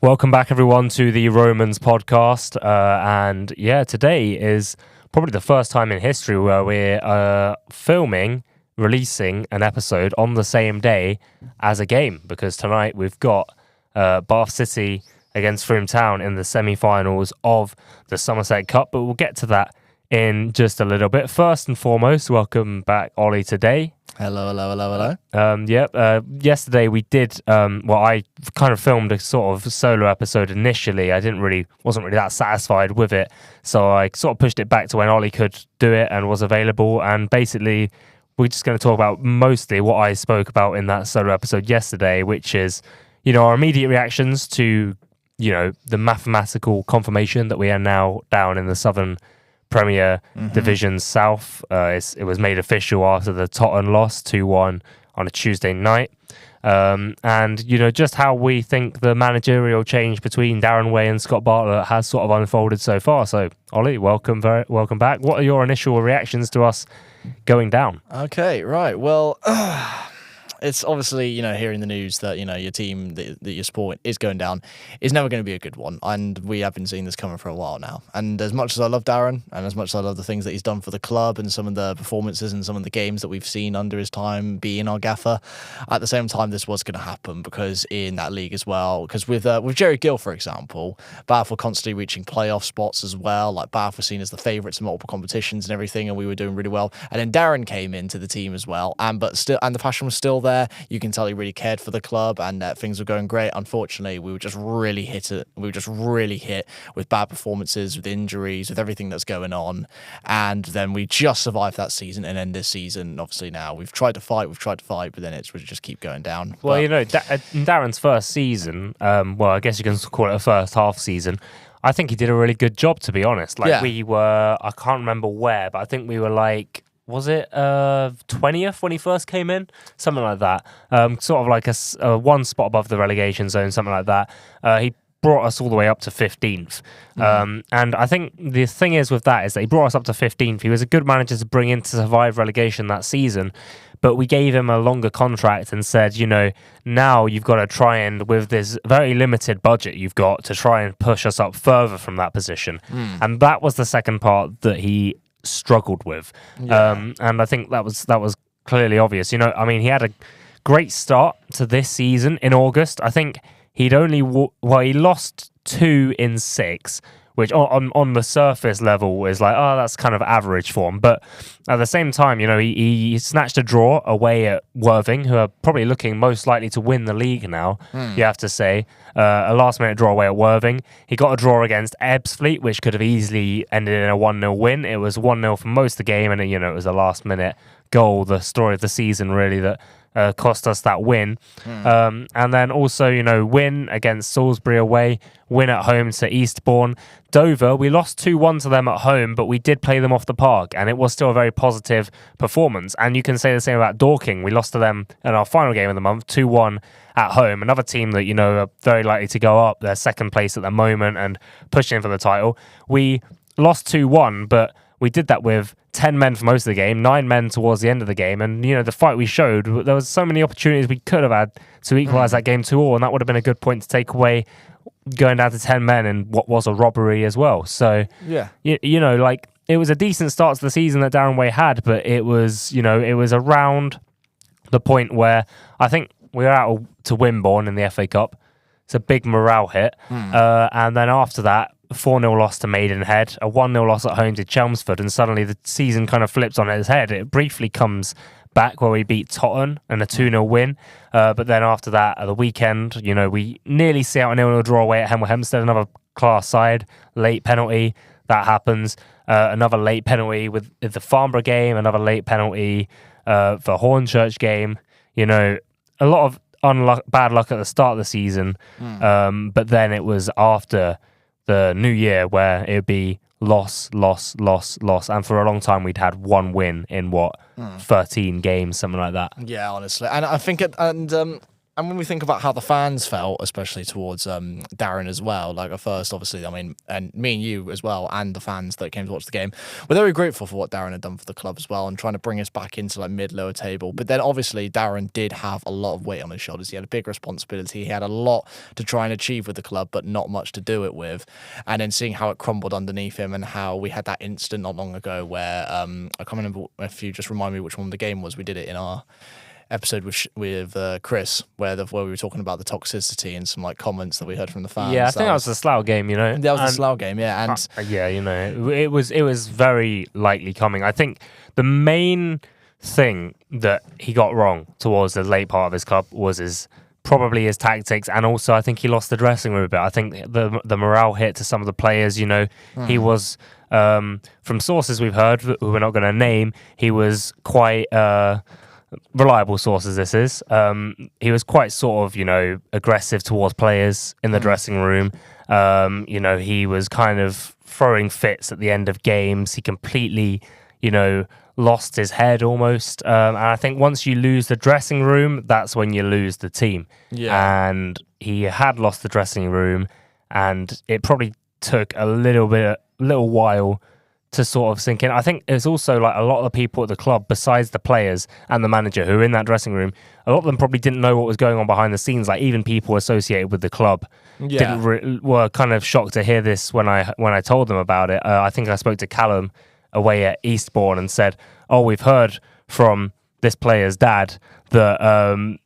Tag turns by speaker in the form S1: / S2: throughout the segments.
S1: Welcome back, everyone, to the Romans podcast. And today is probably the first time in history where we're releasing an episode on the same day as a game, because tonight we've got Bath City against Frome Town in the semi-finals of the Somerset Cup, but we'll get to that in just a little bit. First and foremost, welcome back, Ollie, today.
S2: Hello.
S1: Yesterday we did. I kind of filmed a sort of solo episode initially. I wasn't really that satisfied with it, so I sort of pushed it back to when Ollie could do it and was available. And basically, we're just going to talk about mostly what I spoke about in that solo episode yesterday, which is, our immediate reactions to, the mathematical confirmation that we are now down in the Southern Premier Division South. It was made official after the Tottenham loss 2-1 on a Tuesday night. And just how we think the managerial change between Darren Way and Scott Bartlett has sort of unfolded so far. So, Ollie, welcome back. What are your initial reactions to us going down?
S2: Okay, right. Well, it's obviously, hearing the news that, your team that you're supporting is going down is never going to be a good one. And we have been seeing this coming for a while now. And as much as I love Darren, and as much as I love the things that he's done for the club and some of the performances and some of the games that we've seen under his time being our gaffer, at the same time, this was going to happen because in that league as well, because with Jerry Gill, for example, Bath were constantly reaching playoff spots as well. Like Bath were seen as the favourites in multiple competitions and everything, and we were doing really well. And then Darren came into the team as well, and the passion was still there. You can tell he really cared for the club, and things were going great. Unfortunately, we were just really hit with bad performances, with injuries, with everything that's going on. And then we just survived that season, and then this season, obviously now we've tried to fight, but then we just keep going down.
S1: Well, in Darren's first season, I guess you can call it a first half season, I think he did a really good job, to be honest. We were, I can't remember where, but I think we were was it 20th when he first came in? Something like that. Sort of like a one spot above the relegation zone, something like that. He brought us all the way up to 15th. And I think the thing is with that is that he brought us up to 15th. He was a good manager to bring in to survive relegation that season. But we gave him a longer contract and said, now you've got to try and, with this very limited budget you've got, to try and push us up further from that position. And that was the second part that he struggled with. And I think that was clearly obvious. He had a great start to this season in August. I think he'd only he lost 2 in 6, which on the surface level is that's kind of average form. But at the same time, he snatched a draw away at Worthing, who are probably looking most likely to win the league now, you have to say. A last-minute draw away at Worthing. He got a draw against Ebbsfleet, which could have easily ended in a 1-0 win. It was 1-0 for most of the game, and it was a last-minute goal, the story of the season, really, that cost us that win. And then also, win against Salisbury away, win at home to Eastbourne. Dover, we lost 2-1 to them at home, but we did play them off the park, and it was still a very positive performance. And you can say the same about Dorking. We lost to them in our final game of the month, 2-1 at home. Another team that, are very likely to go up. They're second place at the moment and pushing for the title. We lost 2-1, but we did that with 10 men for most of the game, 9 men towards the end of the game. And, the fight we showed, there was so many opportunities we could have had to equalise that game 2-2, and that would have been a good point to take away, going down to 10 men in what was a robbery as well. So, it was a decent start to the season that Darren Way had, but it was, it was around the point where I think we were out to Wimborne in the FA Cup. It's a big morale hit. And then after that, 4-0 loss to Maidenhead, a 1-0 loss at home to Chelmsford, and suddenly the season kind of flips on its head. It briefly comes back where we beat Tottenham and a 2-0 win. But then after that, at the weekend, we nearly see out a 0-0 draw away at Hemel Hempstead, another class side, late penalty, that happens. Another late penalty with the Farnborough game, another late penalty for Hornchurch game. A lot of bad luck at the start of the season, but then it was after the new year where it would be loss, and for a long time we'd had one win in 13 games, something like that.
S2: Yeah, honestly, and I think when we think about how the fans felt, especially towards Darren as well, like at first, obviously, I mean, and me and you as well, and the fans that came to watch the game, were very grateful for what Darren had done for the club as well, and trying to bring us back into like mid-lower table. But then obviously Darren did have a lot of weight on his shoulders. He had a big responsibility. He had a lot to try and achieve with the club, but not much to do it with. And then seeing how it crumbled underneath him, and how we had that incident not long ago where I can't remember if you just remind me which one the game was. We did it in our episode with Chris, where we were talking about the toxicity and some like comments that we heard from the fans.
S1: Yeah, I think that was the Slough game, you know.
S2: That was the Slough game, yeah. And
S1: yeah, you know, it was very likely coming. I think the main thing that he got wrong towards the late part of his club was probably his tactics, and also I think he lost the dressing room a bit. I think the morale hit to some of the players. You know, he was from sources we've heard, who we're not going to name, he was quite reliable sources. This is he was quite sort of, you know, aggressive towards players in the dressing room. You know, he was kind of throwing fits at the end of games. He completely, you know, lost his head almost. And I think once you lose the dressing room, that's when you lose the team. Yeah. And he had lost the dressing room, and it probably took a little while to sort of sink in. I think it's also like a lot of the people at the club, besides the players and the manager who were in that dressing room, a lot of them probably didn't know what was going on behind the scenes. Like even people associated with the club were kind of shocked to hear this when I told them about it. I think I spoke to Callum away at Eastbourne and said, "Oh, we've heard from this player's dad that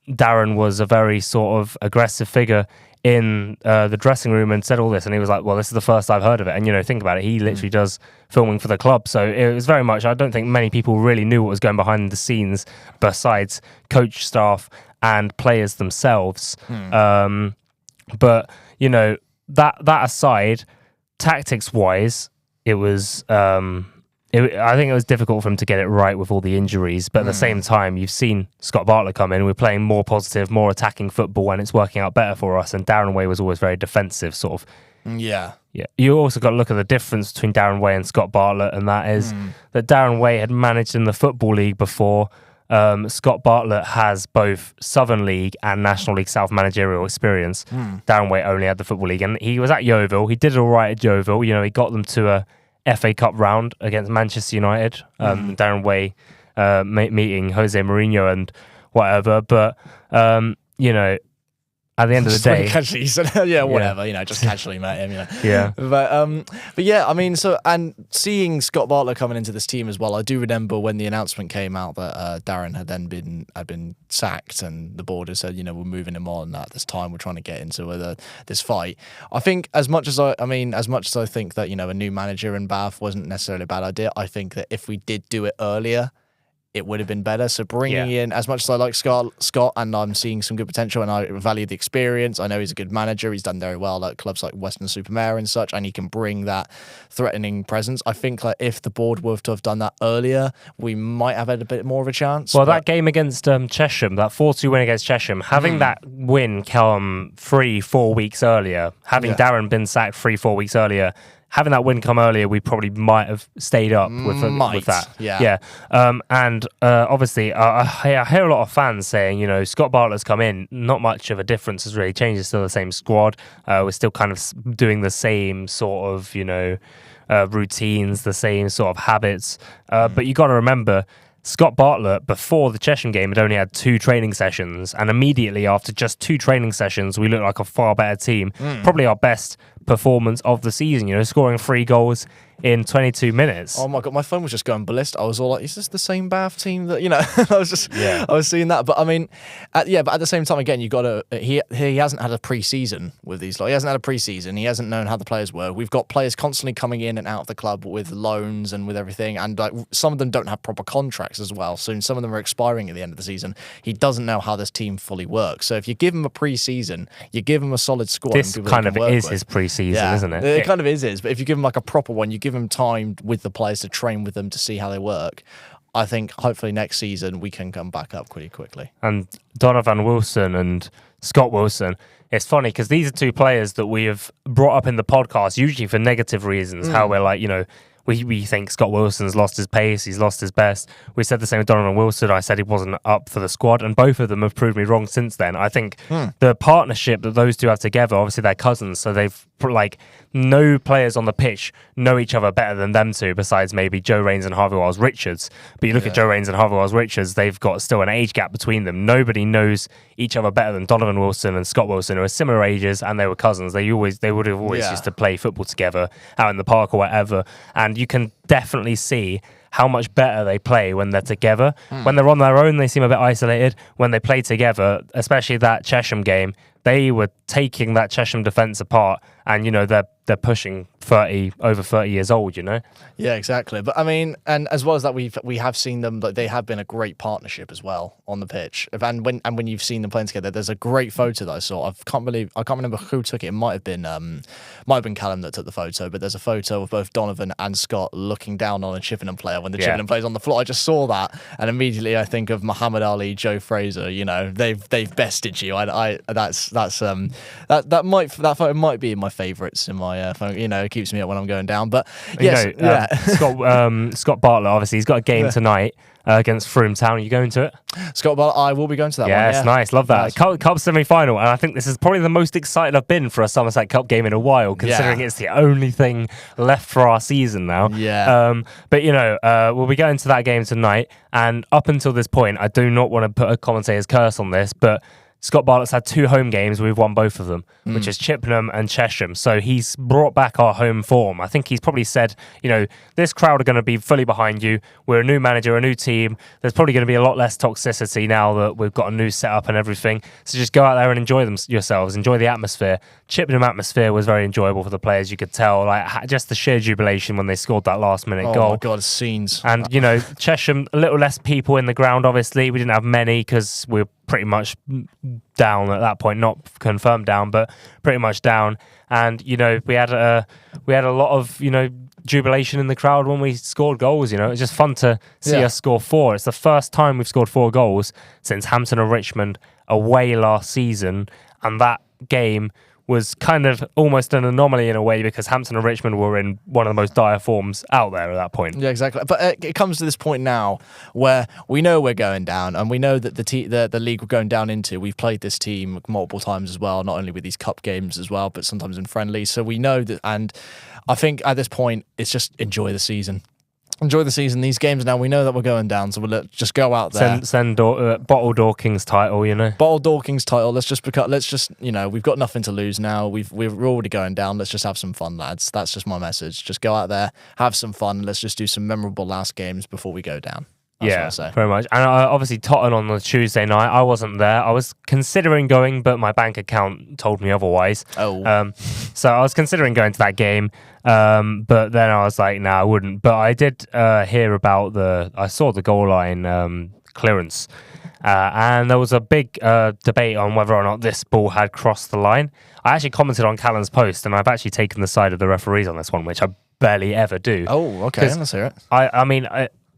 S1: Darren was a very sort of aggressive figure in the dressing room and said all this." And he was like, "Well, this is the first I've heard of it." And, you know, think about it. He literally does filming for the club. So it was very much, I don't think many people really knew what was going behind the scenes besides coach, staff and players themselves. But, you know, that aside, tactics-wise, it was... I think it was difficult for him to get it right with all the injuries, but at the same time, you've seen Scott Bartlett come in. We're playing more positive, more attacking football, and it's working out better for us. And Darren Way was always very defensive, sort of. Yeah. You also got to look at the difference between Darren Way and Scott Bartlett, and that is that Darren Way had managed in the Football League before. Scott Bartlett has both Southern League and National League South managerial experience. Darren Way only had the Football League, and he was at Yeovil. He did all right at Yeovil. You know, he got them to a FA Cup round against Manchester United. Darren Way meeting Jose Mourinho and whatever. But, you know, at the end of the day...
S2: Casually, said, whatever, you know, just casually met him, you know.
S1: Yeah.
S2: But yeah, I mean, so, and seeing Scott Bartlett coming into this team as well, I do remember when the announcement came out that Darren had then been sacked, and the board had said, you know, we're moving him on at this time, we're trying to get into this fight. I think as much as I think that, you know, a new manager in Bath wasn't necessarily a bad idea, I think that if we did do it earlier, it would have been better. So bringing in, as much as I like Scott, and I'm seeing some good potential, and I value the experience. I know he's a good manager. He's done very well at clubs like Western-super-Mare and such, and he can bring that threatening presence. I think like if the board were to have done that earlier, we might have had a bit more of a chance.
S1: Well, that game against Chesham, that 4-2 win against Chesham, having that win come 3-4 weeks earlier, having Darren been sacked 3-4 weeks earlier, having that win come earlier, we probably might have stayed up with that. Yeah. And obviously, I hear a lot of fans saying, you know, Scott Bartlett's come in, not much of a difference has really changed. It's still the same squad. We're still kind of doing the same sort of, you know, routines, the same sort of habits. But you got to remember, Scott Bartlett, before the Chesham game, had only had 2 training sessions, and immediately after just 2 training sessions, we looked like a far better team. Probably our best performance of the season, you know, scoring 3 goals in 22 minutes.
S2: Oh my God, my phone was just going ballistic. I was all like, is this the same Bath team that, you know, I was seeing that. But I mean, but at the same time, again, you got to, he hasn't had a pre-season with these, like, he hasn't had a pre-season. He hasn't known how the players were. We've got players constantly coming in and out of the club with loans and with everything. And like some of them don't have proper contracts as well. So some of them are expiring at the end of the season. He doesn't know how this team fully works. So if you give him a pre-season, you give him a solid squad.
S1: This kind of is his pre-season, isn't it?
S2: It kind of is. But if you give him like a proper one, you give him time with the players to train with them to see how they work. I think hopefully next season we can come back up pretty quickly.
S1: And Donovan Wilson and Scott Wilson, it's funny because these are 2 players that we have brought up in the podcast, usually for negative reasons, how we're like, you know, we think Scott Wilson's lost his pace, he's lost his best. We said the same with Donovan Wilson. I said he wasn't up for the squad, and both of them have proved me wrong since then. I think the partnership that those two have together, obviously they're cousins, so they've like no players on the pitch know each other better than them two, besides maybe Joe Rains and Harvey Wells Richards. But you look at Joe Rains and Harvey Wells Richards, they've got still an age gap between them. Nobody knows each other better than Donovan Wilson and Scott Wilson, who are similar ages, and they were cousins. They would have always used to play football together out in the park or whatever. And you can definitely see how much better they play when they're together. When they're on their own, they seem a bit isolated. When they play together, especially that Chesham game, they were taking that Chesham defence apart, and they're pushing over 30 years old.
S2: Yeah, exactly. But I mean, and as well as that, we have seen them. Like, they have been a great partnership as well on the pitch. And when you've seen them playing together, there's a great photo that I saw. I can't remember who took it. It might have been Callum that took the photo. But there's a photo of both Donovan and Scott looking down on a Chippenham player when the Chippenham player's on the floor. I just saw that, and immediately I think of Muhammad Ali, Joe Fraser. They've bested you. That photo might be in my favourites in my phone. It keeps me up when I'm going down. But yes,
S1: Scott Bartlett, obviously, he's got a game tonight against Frome Town. Are you going to it?
S2: Scott Bartlett, I will be going to that one.
S1: Yeah, it's nice. Love that. Nice. Cup semi-final, and I think this is probably the most excited I've been for a Somerset Cup game in a while, considering it's the only thing left for our season now.
S2: Yeah.
S1: But we'll be going to that game tonight, and up until this point, I do not want to put a commentator's curse on this, but Scott Bartlett's had 2 home games. We've won both of them, which is Chippenham and Chesham. So he's brought back our home form. I think he's probably said, this crowd are going to be fully behind you. We're a new manager, a new team. There's probably going to be a lot less toxicity now that we've got a new setup and everything. So just go out there and enjoy yourselves. Enjoy the atmosphere. Chippenham atmosphere was very enjoyable for the players. You could tell, just the sheer jubilation when they scored that last-minute goal.
S2: Oh my God, scenes.
S1: And, Chesham, a little less people in the ground, obviously. We didn't have many because we were pretty much down at that point, not confirmed down, but pretty much down. And we had a lot of jubilation in the crowd when we scored goals. It's just fun to see us score 4. It's the first time we've scored 4 goals since Hampton and Richmond away last season, and that game was kind of almost an anomaly in a way, because Hampton and Richmond were in one of the most dire forms out there at that point.
S2: Yeah, exactly. But it comes to this point now where we know we're going down, and we know that the league we're going down into, we've played this team multiple times as well, not only with these cup games as well, but sometimes in friendlies. So we know that, and I think at this point, it's just enjoy the season. Enjoy the season. These games now, we know that we're going down, so we'll just go out there.
S1: Send Bottle Dorking's title,
S2: Bottle Dorking's title. Let's just we've got nothing to lose now. We're already going down. Let's just have some fun, lads. That's just my message. Just go out there, have some fun. Let's just do some memorable last games before we go down. That's
S1: very much. And obviously Tottenham on the Tuesday night, I wasn't there. I was considering going, but my bank account told me otherwise. So I was considering going to that game, but then I was like, I wouldn't. But I did hear about I saw the goal line clearance, and there was a big debate on whether or not this ball had crossed the line. I actually commented on Callum's post, and I've actually taken the side of the referees on this one, which I barely ever do.
S2: Oh, okay. Let's hear it.
S1: I mean,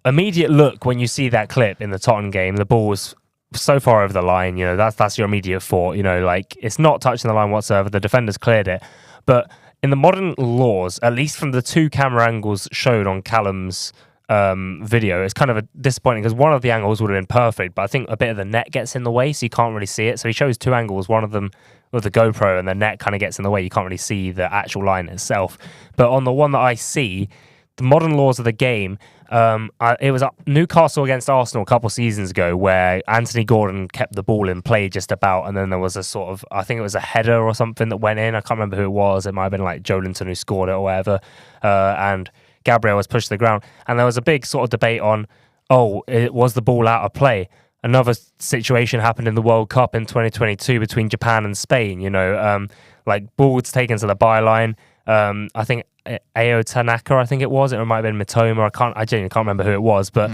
S1: immediate look when you see that clip in the Tottenham game, the ball was so far over the line. That's your immediate thought. It's not touching the line whatsoever. The defenders cleared it, but in the modern laws, at least from the 2 camera angles shown on Callum's video, it's kind of disappointing because one of the angles would have been perfect, but I think a bit of the net gets in the way, so you can't really see it. So he shows 2 angles, one of them with the GoPro, and the net kind of gets in the way. You can't really see the actual line itself. But on the one that I see, the modern laws of the game, it was Newcastle against Arsenal a couple of seasons ago where Anthony Gordon kept the ball in play just about, and then there was a sort of, I think it was a header or something that went in. I can't remember who it was. It might have been like Joelinton who scored it or whatever. And Gabriel was pushed to the ground. And there was a big sort of debate on, was the ball out of play? Another situation happened in the World Cup in 2022 between Japan and Spain. Balls taken to the byline. I think Ao Tanaka, I think it was. It might have been Mitoma. I genuinely can't remember who it was, but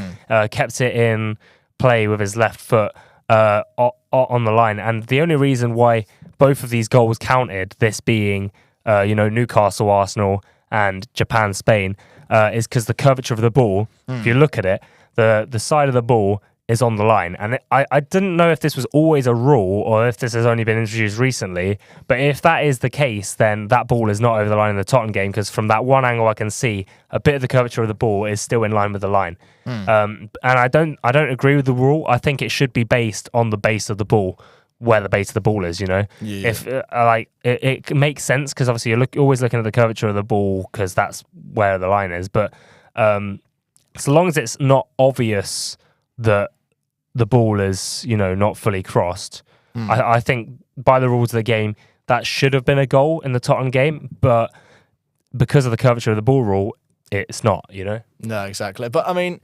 S1: kept it in play with his left foot on the line. And the only reason why both of these goals counted, this being Newcastle, Arsenal, and Japan, Spain, is because the curvature of the ball. If you look at it, the side of the ball is on the line. And I didn't know if this was always a rule or if this has only been introduced recently. But if that is the case, then that ball is not over the line in the Tottenham game, because from that one angle I can see a bit of the curvature of the ball is still in line with the line. And I don't agree with the rule. I think it should be based on the base of the ball, where the base of the ball is, you know. If it makes sense, because obviously you're always looking at the curvature of the ball because that's where the line is. But so long as it's not obvious that the ball is, you know, not fully crossed, I think by the rules of the game that should have been a goal in the Tottenham game, but because of the curvature of the ball rule, it's not, you know.
S2: No, exactly. But I mean,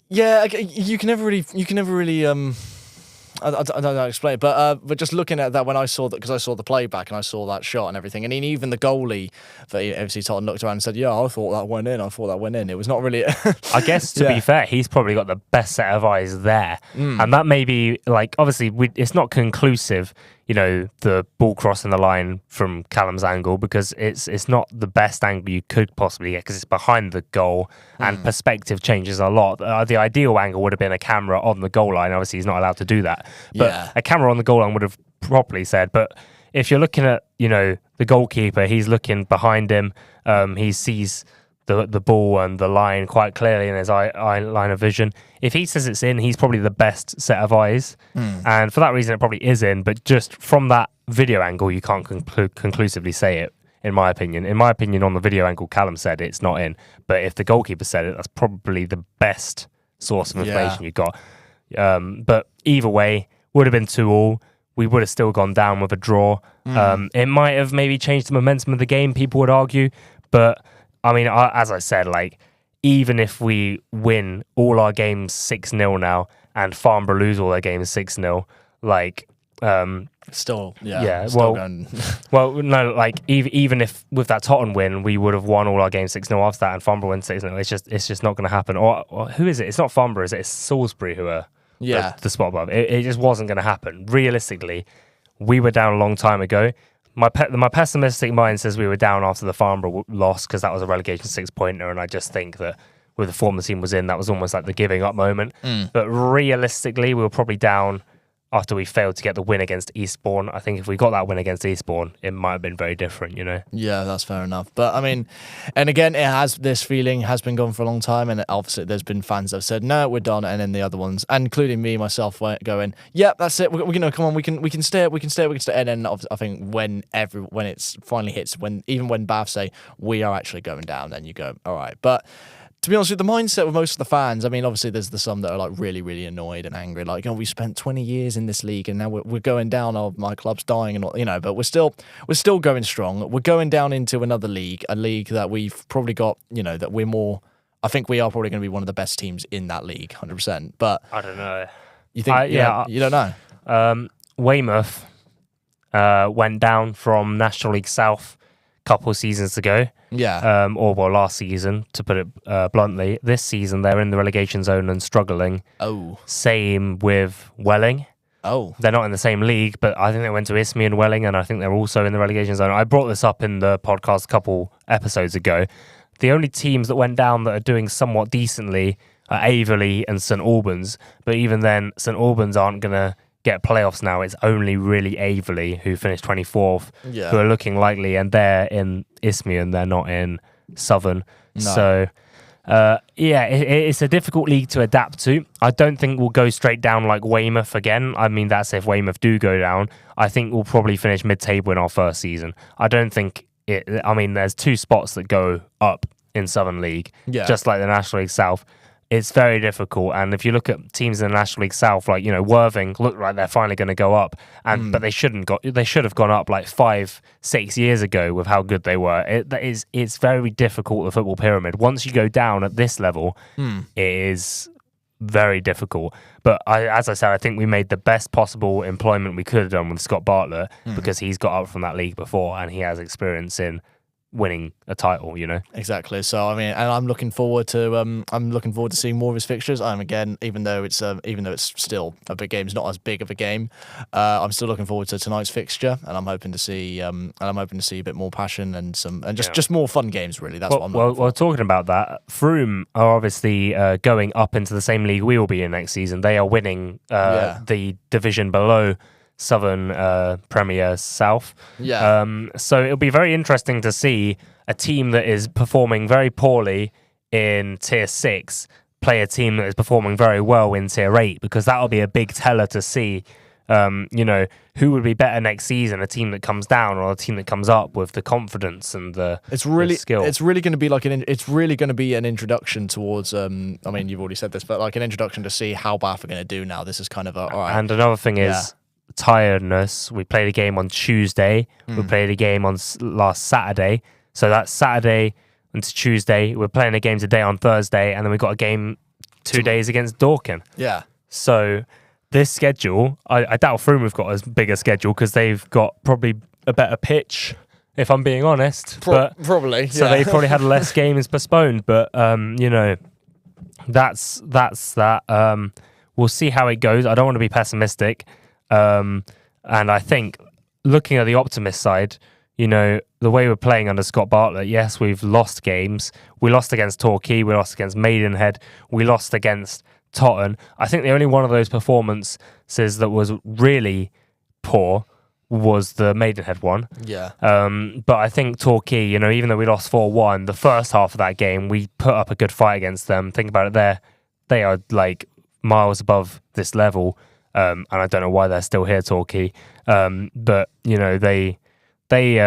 S2: yeah, you can never really I don't know how to explain it, but just looking at that, when I saw that, because I saw the playback and I saw that shot and everything, and even the goalie for FC Tottenham looked around and said, "Yeah, I thought that went in. It was not really."
S1: I guess to be fair, he's probably got the best set of eyes there, and that may be like, obviously it's not conclusive, you know, the ball crossing the line from Callum's angle, because it's not the best angle you could possibly get because it's behind the goal and perspective changes a lot. The ideal angle would have been a camera on the goal line. Obviously, he's not allowed to do that, but a camera on the goal line would have properly said. But if you're looking at, you know, the goalkeeper, he's looking behind him. He sees the ball and the line quite clearly in his eye line of vision. If he says it's in, he's probably the best set of eyes. And for that reason, it probably is in. But just from that video angle, you can't conclusively say it, in my opinion. In my opinion, on the video angle, Callum said it's not in. But if the goalkeeper said it, that's probably the best source of information you got. But either way, would have been 2-2. We would have still gone down with a draw. It might have maybe changed the momentum of the game, people would argue. But I mean, as I said, like, even if we win all our games 6-0 now and Farnborough lose all their games 6-0, like...
S2: still
S1: going. Well, no, like, even if with that Tottenham win, we would have won all our games 6-0 after that and Farnborough win 6-0, it's just not going to happen. Or who is it? It's not Farnborough, is it? It's Salisbury who are the spot above. It just wasn't going to happen. Realistically, we were down a long time ago. My pessimistic mind says we were down after the Farnborough loss because that was a relegation 6-pointer, and I just think that with the form the team was in, that was almost like the giving up moment. But realistically, we were probably down after we failed to get the win against Eastbourne. I think if we got that win against Eastbourne, it might have been very different, you know? Yeah,
S2: that's fair enough. But I mean, and again, this feeling has been going for a long time, and obviously there's been fans that have said, no, we're done, and then the other ones, and including me, myself, going, yep, that's it, we're gonna come on, we can stay, and then I think when it finally hits, even when Bath say, we are actually going down, then you go, all right. But to be honest with the mindset of most of the fans, I mean, obviously there's some that are like really, really annoyed and angry, like, we spent 20 years in this league and now we're going down. Oh, my club's dying, and all, you know. But we're still going strong. We're going down into another league, a league that we've probably got, you know, that we're more. I think we are probably going to be one of the best teams in that league, 100%. But
S1: I don't know.
S2: You think? You don't know.
S1: Weymouth went down from National League South a couple of seasons ago. Last season, to put it bluntly. This season, they're in the relegation zone and struggling.
S2: Oh.
S1: Same with Welling.
S2: Oh.
S1: They're not in the same league, but I think they went to Isthmian and Welling, and I think they're also in the relegation zone. I brought this up in the podcast a couple episodes ago. The only teams that went down that are doing somewhat decently are Averley and St Albans, but even then, St Albans aren't going to get playoffs now. It's only really Averley, who finished 24th, who are looking likely, and they're in Isthmian, they're not in Southern. No. So, it's a difficult league to adapt to. I don't think we'll go straight down like Weymouth again. I mean, that's if Weymouth do go down. I think we'll probably finish mid-table in our first season. I don't think there's 2 spots that go up in Southern League, just like the National League South. It's very difficult, and if you look at teams in the National League South, like, you know, Worthing look like they're finally going to go up, but they should have gone up like 5-6 years ago with how good they were. It's very difficult, the football pyramid. Once you go down at this level, it is very difficult. But as I said, I think we made the best possible employment we could have done with Scott Bartlett because he's got up from that league before and he has experience in winning a title, you know.
S2: Exactly. So I mean, and I'm looking forward to seeing more of his fixtures. Again, even though it's still a big game, it's not as big of a game. I'm still looking forward to tonight's fixture, and I'm hoping to see a bit more passion and just more fun games. Really, that's what I'm looking for.
S1: Well, talking about that, Frome are obviously going up into the same league we will be in next season. They are winning the division below Southern Premier South. So it'll be very interesting to see a team that is performing very poorly in Tier 6 play a team that is performing very well in Tier 8, because that'll be a big teller to see who would be better next season, a team that comes down or a team that comes up with the confidence and the skill.
S2: It's really going to be an introduction towards I mean, you've already said this, but like an introduction to see how Bath are going to do now. This is kind of all right.
S1: And another thing is tiredness. We played a game on Tuesday. We played a game on last Saturday. So that's Saturday into Tuesday. We're playing a game today on Thursday, and then we got a game 2 days against Dorking.
S2: Yeah.
S1: So this schedule, I doubt Frome have got as big a schedule because they've got probably a better pitch, if I'm being honest.
S2: Probably.
S1: So they probably had less games postponed. But that's that. We'll see how it goes. I don't want to be pessimistic. And I think looking at the optimist side, the way we're playing under Scott Bartlett, yes, we've lost games. We lost against Torquay, we lost against Maidenhead, we lost against Totton. I think the only one of those performances that was really poor was the Maidenhead one.
S2: Yeah.
S1: But I think Torquay, even though we lost 4-1, the first half of that game, we put up a good fight against them. Think about it, they are like miles above this level. And I don't know why they're still here, Torquay. But they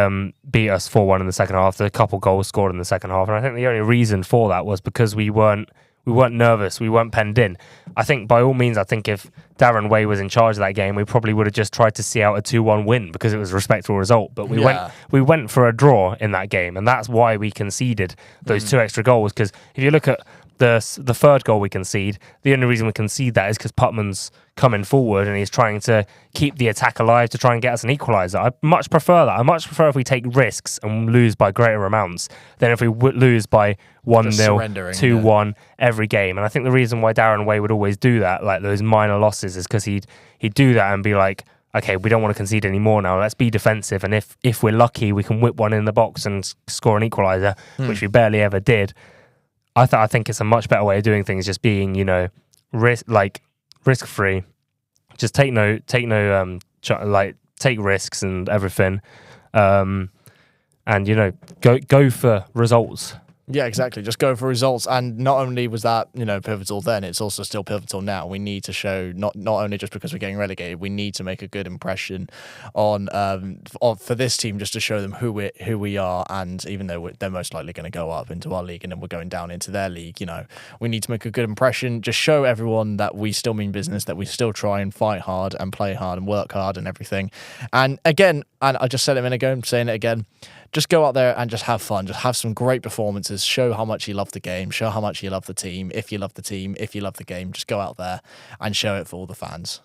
S1: beat us 4-1 in the second half. A couple goals scored in the second half, and I think the only reason for that was because we weren't nervous, we weren't penned in. I think by all means, if Darren Way was in charge of that game, we probably would have just tried to see out a 2-1 win because it was a respectable result. But we went for a draw in that game, and that's why we conceded those 2 extra goals. Because if you look at the third goal we concede, the only reason we concede that is because Putman's coming forward and he's trying to keep the attack alive to try and get us an equaliser. I much prefer that. I much prefer if we take risks and lose by greater amounts than if we lose by 1-0, 2-1 every game. And I think the reason why Darren Way would always do that, like those minor losses, is because he'd do that and be like, okay, we don't want to concede anymore now. Let's be defensive. And if we're lucky, we can whip one in the box and score an equaliser, which we barely ever did. I think it's a much better way of doing things, just being, risk free. Just take risks and everything, and go for results.
S2: Yeah, exactly. Just go for results. And not only was that, pivotal then, it's also still pivotal now. We need to show, not only just because we're getting relegated, we need to make a good impression on for this team, just to show them who we are. And even though they're most likely going to go up into our league and then we're going down into their league, we need to make a good impression. Just show everyone that we still mean business, that we still try and fight hard and play hard and work hard and everything. And again, and I just said it a minute ago, I'm saying it again, just go out there and just have fun. Just have some great performances. Show how much you love the game. Show how much you love the team. If you love the team, if you love the game, just go out there and show it for all the fans.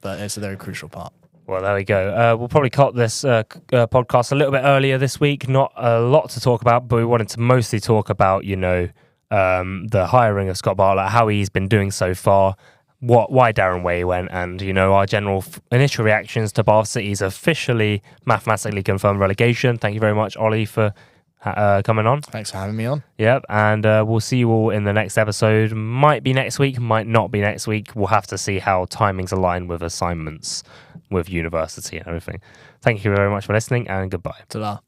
S2: But it's a very crucial part.
S1: Well, there we go. We'll probably cut this podcast a little bit earlier this week. Not a lot to talk about, but we wanted to mostly talk about, the hiring of Scott Bartlett, how he's been doing so far, why Darren Way went, and our general initial reactions to Bath City's officially mathematically confirmed relegation. Thank you very much, Ollie, for coming on.
S2: Thanks for having me on.
S1: Yep, and we'll see you all in the next episode. Might be next week, might not be next week. We'll have to see how timings align with assignments with university and everything. Thank you very much for listening, and goodbye.
S2: Ta-da.